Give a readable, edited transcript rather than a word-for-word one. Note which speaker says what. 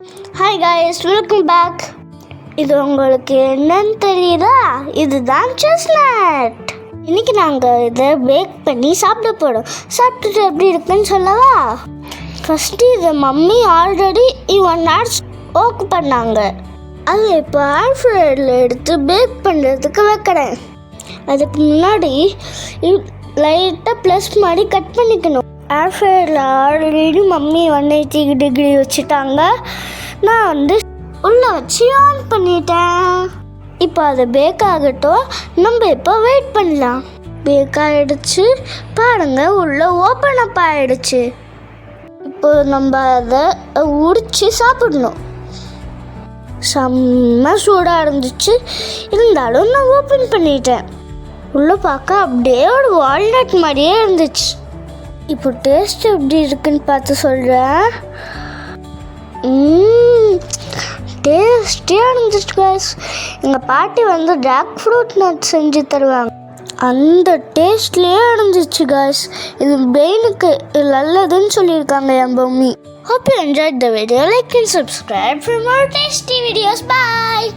Speaker 1: Hi guys, welcome back. இது உங்களுக்கு என்னன்னு தெரியுதா? இதுதான் செஸ்நட். இன்னைக்கு நாங்கள் இதை பேக் பண்ணி சாப்பிட போகிறோம். சாப்பிட்டுட்டு எப்படி இருக்குன்னு சொல்லவா? ஃபஸ்ட்டு இதை மம்மி ஆல்ரெடி 1 hour ஓக்கு பண்ணாங்க. அது இப்போ ஏர் ஃப்ரையரில் எடுத்து பேக் பண்ணுறதுக்கு வைக்கிறேன். அதுக்கு முன்னாடி லைட்டாக ப்ளஸ் மாதிரி கட் பண்ணிக்கணும். ஏர் ஃப்ரையரில் ஆல்ரெடி மம்மி 180 டிகிரி வச்சுட்டாங்க. நான் உள்ளே வச்சு ஆன் பண்ணிட்டேன். இப்போ அது பேக் ஆகட்டும். நம்ம இப்போ வெயிட் பண்ணலாம். பேக் ஆகிடுச்சு பாருங்க, உள்ளே ஓப்பன் அப் ஆகிடுச்சு. இப்போ நம்ம அதை உரிச்சு சாப்பிடணும். செம்ம சூடாக இருந்துச்சு, இருந்தாலும் நான் ஓப்பன் பண்ணிட்டேன். உள்ளே பார்க்க அப்படியே ஒரு வால்நட் மாதிரியே இருந்துச்சு. இப்போ டேஸ்ட் எப்படி இருக்குன்னு பார்த்து சொல்கிறேன். டேஸ்டியாக இருந்துச்சு கைஸ். எங்கள் பாட்டி ட்ராக் ஃப்ரூட் நட் செஞ்சு தருவாங்க. அந்த டேஸ்ட்லேயே இருந்துச்சு கைஸ். இது பிரெயினுக்கு நல்லதுன்னு சொல்லியிருக்காங்க என் mummy. Hope you enjoyed the video. Like and subscribe for more tasty videos. Bye.